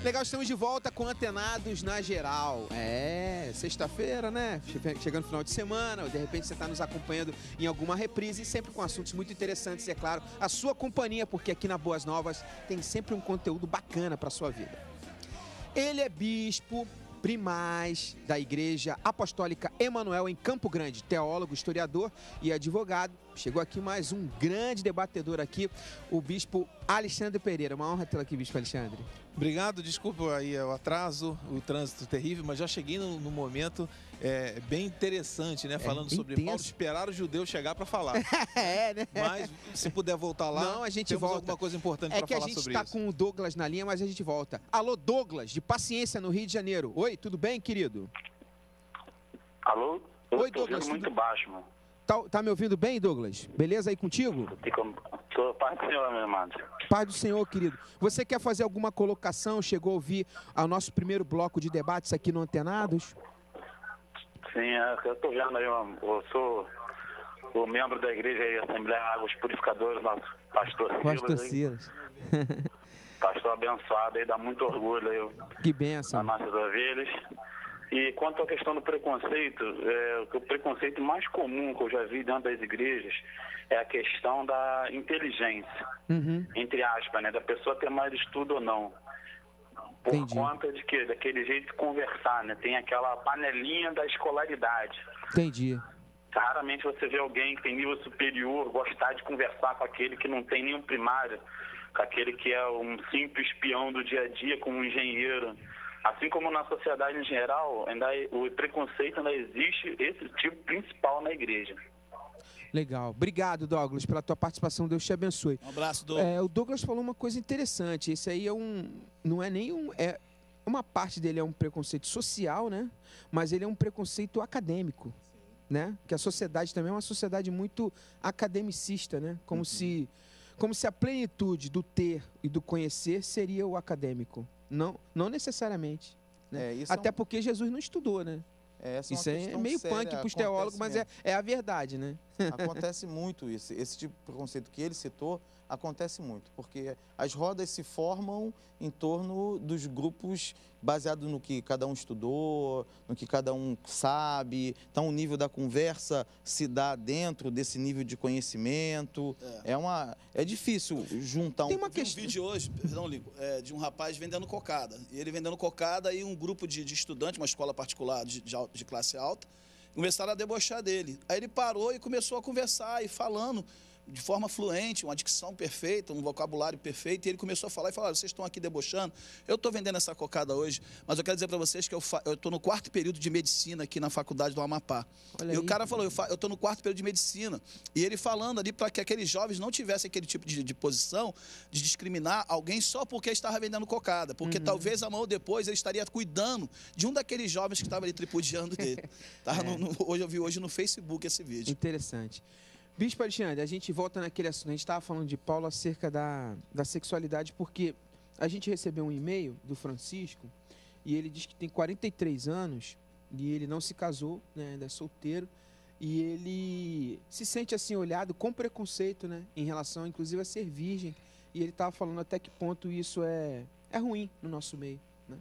Legal, estamos de volta com Antenados na Geral. É, sexta-feira, né? Chegando no final de semana, ou de repente você está nos acompanhando em alguma reprise, sempre com assuntos muito interessantes, e é claro, a sua companhia, porque aqui na Boas Novas tem sempre um conteúdo bacana para a sua vida. Ele é bispo primaz da Igreja Apostólica Emanuel em Campo Grande, teólogo, historiador e advogado. Chegou aqui mais um grande debatedor aqui, o bispo Alexandre Pereira. Uma honra tê-lo aqui, bispo Alexandre. Obrigado, desculpa aí o atraso, o trânsito terrível, mas já cheguei no momento bem interessante, né? Falando sobre Paulo, esperar o judeu chegar para falar. Né? Mas se puder voltar lá, não, a gente temos volta. Alguma coisa importante para falar sobre isso. É que a gente está com o Douglas na linha, mas a gente volta. Alô, Douglas, de Paciência, no Rio de Janeiro. Oi, tudo bem, querido? Alô? Oi, Douglas. Muito baixo, mano. Tá me ouvindo bem, Douglas? Beleza aí contigo? Sou paz do Senhor, meu irmão. Paz do Senhor, querido. Você quer fazer alguma colocação? Chegou a ouvir ao nosso primeiro bloco de debates aqui no Antenados? Sim, eu estou vendo aí, eu sou o membro da igreja aí, Assembleia Águas Purificadoras, nosso pastor Silas. Pastor Silas. Pastor abençoado aí, dá muito orgulho aí. Que bênção. As nossas ovelhas. E quanto à questão do preconceito, o preconceito mais comum que eu já vi dentro das igrejas é a questão da inteligência, entre aspas, né? Da pessoa ter mais estudo ou não. Por Entendi. Conta de que daquele jeito de conversar, né? Tem aquela panelinha da escolaridade. Entendi. Raramente você vê alguém que tem nível superior gostar de conversar com aquele que não tem nenhum primário, com aquele que é um simples espião do dia a dia, como um engenheiro. Assim como na sociedade em geral, o preconceito ainda existe, esse tipo principal na igreja. Legal. Obrigado, Douglas, pela tua participação. Deus te abençoe. Um abraço, Douglas. O Douglas falou uma coisa interessante. Esse aí não é nenhum... Uma parte dele é um preconceito social, né? Mas ele é um preconceito acadêmico, né? Que a sociedade também é uma sociedade muito academicista, né? Como se a plenitude do ter e do conhecer seria o acadêmico. Não necessariamente. Né? Até porque Jesus não estudou, né? Isso é meio punk para os teólogos, mas é a verdade, né? Acontece muito isso. Esse tipo de preconceito que ele citou acontece muito, porque as rodas se formam em torno dos grupos baseado no que cada um estudou, no que cada um sabe. Então, o nível da conversa se dá dentro desse nível de conhecimento. É difícil juntar Tem um vídeo hoje, perdão, Lico, de um rapaz vendendo cocada. E ele vendendo cocada e um grupo de estudantes, uma escola particular de classe alta, começaram a debochar dele. Aí ele parou e começou a conversar e falando de forma fluente, uma dicção perfeita, um vocabulário perfeito, e ele começou a falar e falar: vocês estão aqui debochando, eu estou vendendo essa cocada hoje, mas eu quero dizer para vocês que eu estou no 4º período de medicina aqui na faculdade do Amapá. E o cara falou: eu estou no 4º período de medicina, e ele falando ali para que aqueles jovens não tivessem aquele tipo de posição de discriminar alguém só porque estava vendendo cocada, porque talvez amanhã ou depois ele estaria cuidando de um daqueles jovens que estava ali tripudiando dele. Hoje eu vi no Facebook esse vídeo. Interessante. Bispo Alexandre, a gente volta naquele assunto. A gente estava falando de Paulo acerca da sexualidade, porque a gente recebeu um e-mail do Francisco e ele diz que tem 43 anos e ele não se casou, né, ainda é solteiro, e ele se sente assim olhado com preconceito, né, em relação inclusive a ser virgem, e ele estava falando até que ponto isso é ruim no nosso meio, né?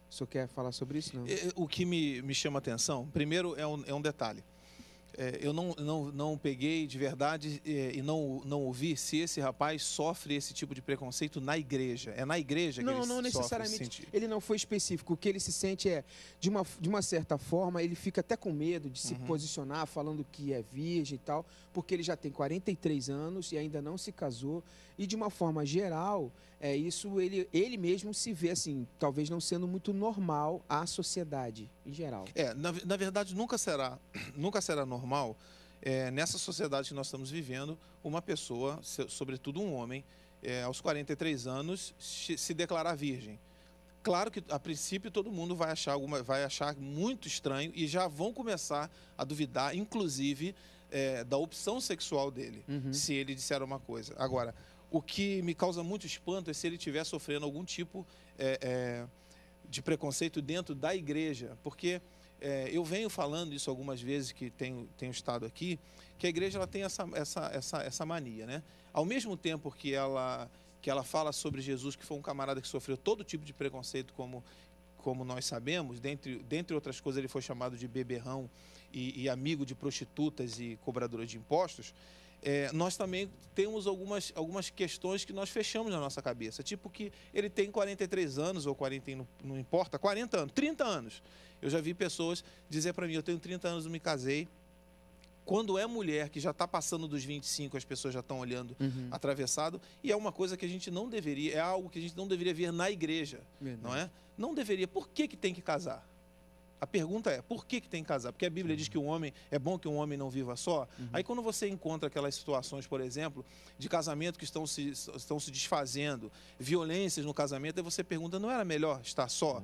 O senhor quer falar sobre isso? Não? O que me chama a atenção, primeiro é um detalhe. Eu não peguei de verdade e não ouvi se esse rapaz sofre esse tipo de preconceito na igreja. É na igreja que ele não necessariamente. Ele não foi específico. O que ele se sente de uma certa forma, ele fica até com medo de se posicionar falando que é virgem e tal, porque ele já tem 43 anos e ainda não se casou. E de uma forma geral, isso ele mesmo se vê assim, talvez não sendo muito normal à sociedade em geral. Na verdade, nunca será normal, nessa sociedade que nós estamos vivendo, uma pessoa, sobretudo um homem, aos 43 anos, se declarar virgem. Claro que, a princípio, todo mundo vai achar muito estranho e já vão começar a duvidar, inclusive, da opção sexual dele, se ele disser uma coisa. Agora, o que me causa muito espanto é se ele estiver sofrendo algum tipo de preconceito dentro da igreja, porque eu venho falando isso algumas vezes que tenho estado aqui, que a igreja ela tem essa mania, né? Ao mesmo tempo que ela que ela fala sobre Jesus, que foi um camarada que sofreu todo tipo de preconceito, como nós sabemos, dentre outras coisas ele foi chamado de beberrão e amigo de prostitutas e cobradores de impostos. Nós também temos algumas questões que nós fechamos na nossa cabeça, tipo que ele tem 43 anos ou 40, não importa, 40 anos, 30 anos. Eu já vi pessoas dizer para mim, eu tenho 30 anos, não me casei. Quando é mulher que já está passando dos 25, as pessoas já estão olhando atravessado, e é uma coisa que a gente não deveria, é algo que a gente não deveria ver na igreja, não é? Não deveria. Por que tem que casar? A pergunta é, por que tem que casar? Porque a Bíblia diz que é bom que um homem não viva só. Aí quando você encontra aquelas situações, por exemplo, de casamento que estão se desfazendo, violências no casamento, aí você pergunta, não era melhor estar só?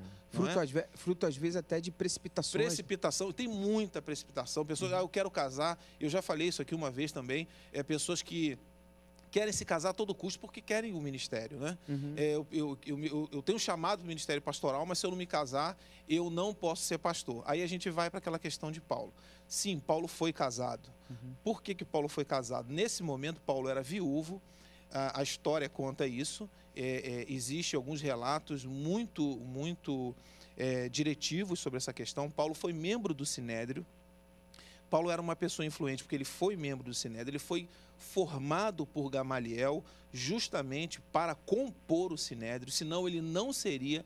Fruto às vezes até de precipitações. Precipitação, tem muita precipitação. Pessoas, eu quero casar, eu já falei isso aqui uma vez também, pessoas que querem se casar a todo custo porque querem o ministério, né? Eu tenho chamado para o ministério pastoral, mas se eu não me casar, eu não posso ser pastor. Aí a gente vai para aquela questão de Paulo. Sim, Paulo foi casado. Por que Paulo foi casado? Nesse momento, Paulo era viúvo, a história conta isso, existem alguns relatos muito diretivos sobre essa questão. Paulo foi membro do Sinédrio. Paulo era uma pessoa influente porque ele foi membro do Sinédrio, ele foi formado por Gamaliel justamente para compor o Sinédrio, senão ele não seria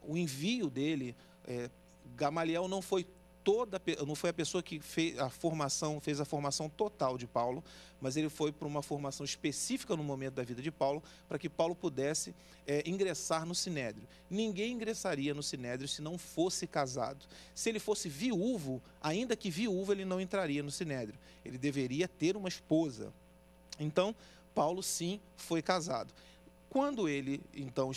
o envio dele. Gamaliel não foi a pessoa que fez a formação total de Paulo, mas ele foi para uma formação específica no momento da vida de Paulo, para que Paulo pudesse ingressar no Sinédrio. Ninguém ingressaria no Sinédrio se não fosse casado. Se ele fosse viúvo, ainda que viúvo, ele não entraria no Sinédrio. Ele deveria ter uma esposa. Então, Paulo sim foi casado. Quando ele, então,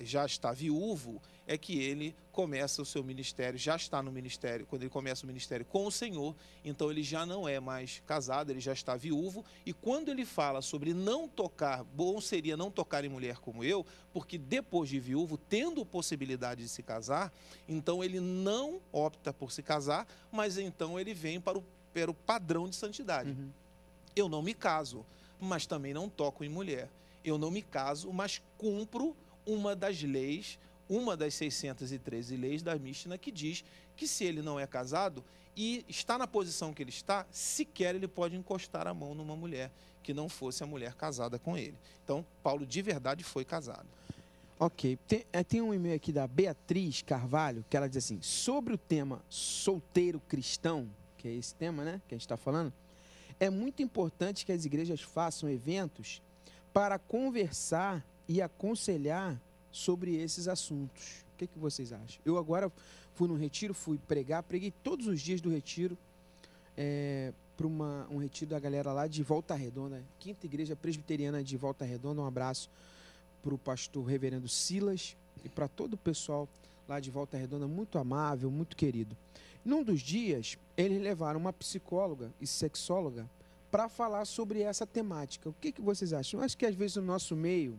já está viúvo, é que ele começa o seu ministério, já está no ministério, quando ele começa o ministério com o Senhor, então ele já não é mais casado, ele já está viúvo, e quando ele fala sobre não tocar, bom seria não tocar em mulher como eu, porque depois de viúvo, tendo possibilidade de se casar, então ele não opta por se casar, mas então ele vem para o padrão de santidade. Eu não me caso, mas também não toco em mulher. Eu não me caso, mas cumpro uma das leis, uma das 613 leis da Mishna, que diz que se ele não é casado e está na posição que ele está, sequer ele pode encostar a mão numa mulher que não fosse a mulher casada com ele. Então, Paulo de verdade foi casado. Ok. Tem um e-mail aqui da Beatriz Carvalho, que ela diz assim, sobre o tema solteiro cristão, que é esse tema, né, que a gente está falando, é muito importante que as igrejas façam eventos para conversar e aconselhar sobre esses assuntos. O que vocês acham? Eu agora fui no retiro, preguei todos os dias do retiro, para um retiro da galera lá de Volta Redonda, Quinta Igreja Presbiteriana de Volta Redonda. Um abraço para o pastor reverendo Silas e para todo o pessoal lá de Volta Redonda, muito amável, muito querido. Num dos dias, eles levaram uma psicóloga e sexóloga para falar sobre essa temática. O que vocês acham? Eu acho que às vezes no nosso meio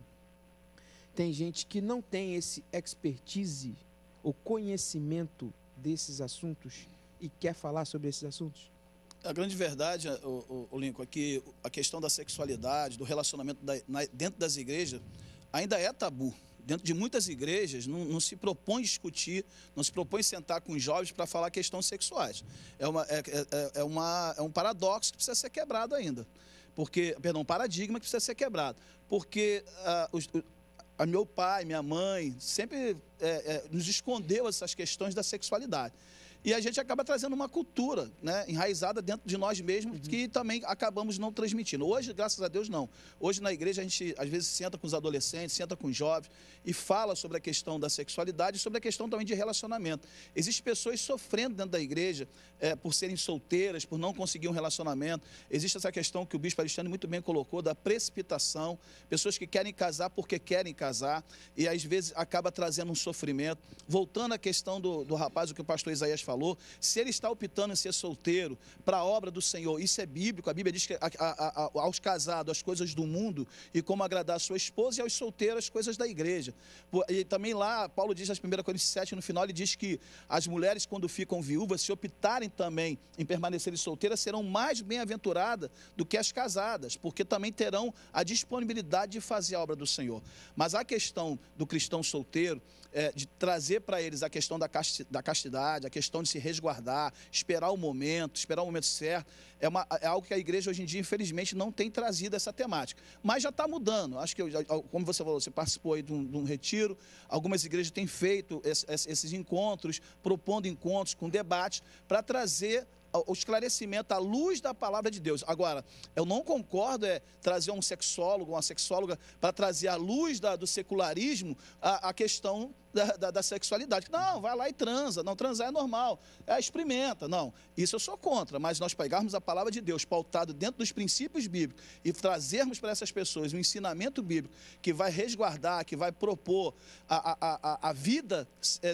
tem gente que não tem esse expertise, o conhecimento desses assuntos e quer falar sobre esses assuntos. A grande verdade, o Lincoln, é que a questão da sexualidade, do relacionamento dentro das igrejas ainda é tabu. Dentro de muitas igrejas, não se propõe discutir, não se propõe sentar com os jovens para falar questões sexuais. É um paradoxo que precisa ser quebrado ainda. Um paradigma que precisa ser quebrado. Porque meu pai, minha mãe, sempre nos escondeu essas questões da sexualidade. E a gente acaba trazendo uma cultura, né, enraizada dentro de nós mesmos, que também acabamos não transmitindo. Hoje, graças a Deus, não. Hoje, na igreja, a gente, às vezes, senta com os adolescentes, senta com os jovens e fala sobre a questão da sexualidade e sobre a questão também de relacionamento. Existem pessoas sofrendo dentro da igreja por serem solteiras, por não conseguir um relacionamento. Existe essa questão que o bispo Alexandre muito bem colocou, da precipitação. Pessoas que querem casar porque querem casar e, às vezes, acaba trazendo um sofrimento. Voltando à questão do rapaz, o que o pastor Isaías falou, se ele está optando em ser solteiro para a obra do Senhor, isso é bíblico. A Bíblia diz que aos casados as coisas do mundo e como agradar a sua esposa, e aos solteiros as coisas da igreja. E também lá, Paulo diz nas 1 Coríntios 7, no final, ele diz que as mulheres, quando ficam viúvas, se optarem também em permanecerem solteiras, serão mais bem-aventuradas do que as casadas, porque também terão a disponibilidade de fazer a obra do Senhor. Mas a questão do cristão solteiro, de trazer para eles a questão da castidade, a questão de se resguardar, esperar o momento certo, é algo que a igreja hoje em dia, infelizmente, não tem trazido essa temática. Mas já está mudando. Acho que, como você falou, você participou aí de um retiro, algumas igrejas têm feito esses encontros, propondo encontros com debates, para trazer o esclarecimento à luz da palavra de Deus. Agora, eu não concordo trazer um sexólogo, uma sexóloga, para trazer à luz do secularismo a questão da sexualidade. Não, vai lá e transa. Não, transar é normal. Experimenta. Não, isso eu sou contra. Mas nós pegarmos a palavra de Deus pautado dentro dos princípios bíblicos e trazermos para essas pessoas um ensinamento bíblico que vai resguardar, que vai propor a vida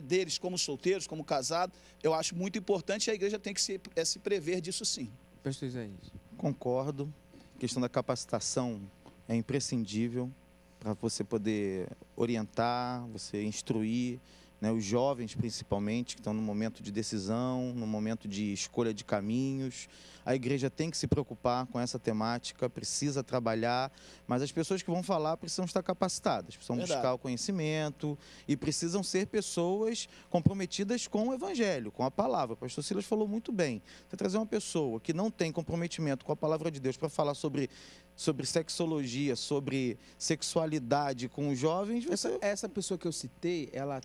deles como solteiros, como casados, eu acho muito importante, e a igreja tem que se prever disso sim. Pastor Isaías. Concordo. A questão da capacitação é imprescindível para você poder orientar, você instruir, né, os jovens principalmente, que estão no momento de decisão, no momento de escolha de caminhos. A igreja tem que se preocupar com essa temática, precisa trabalhar, mas as pessoas que vão falar precisam estar capacitadas, precisam buscar o conhecimento e precisam ser pessoas comprometidas com o evangelho, com a palavra. O pastor Silas falou muito bem. Você trazer uma pessoa que não tem comprometimento com a palavra de Deus para falar sobre sexologia, sobre sexualidade com os jovens... Essa pessoa que eu citei, ela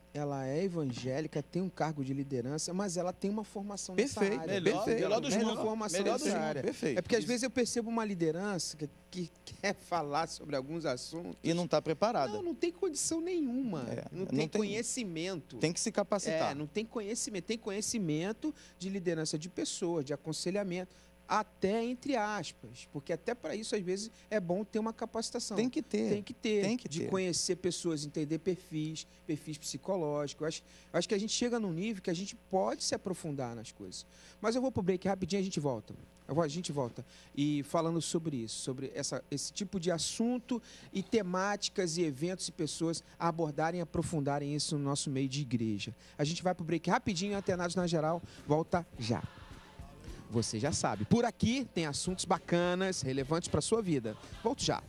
é evangélica, tem um cargo de liderança, mas ela tem uma formação nessa área. Melhor dos mundos. Formação nessa área. Perfeito. É porque às vezes eu percebo uma liderança que quer falar sobre alguns assuntos... E não está preparada. Não tem condição nenhuma. Não tem conhecimento. Tem que se capacitar. Não tem conhecimento. Tem conhecimento de liderança de pessoas, de aconselhamento. Até entre aspas, porque até para isso às vezes é bom ter uma capacitação. Tem que ter. De conhecer pessoas, entender perfis psicológicos. Eu acho que a gente chega num nível que a gente pode se aprofundar nas coisas. Mas eu vou pro break rapidinho, a gente volta. E falando sobre isso, sobre esse tipo de assunto e temáticas e eventos e pessoas a abordarem e aprofundarem isso no nosso meio de igreja. A gente vai pro break rapidinho, Antenados na Geral, volta já. Você já sabe, por aqui tem assuntos bacanas, relevantes para a sua vida. Volto já.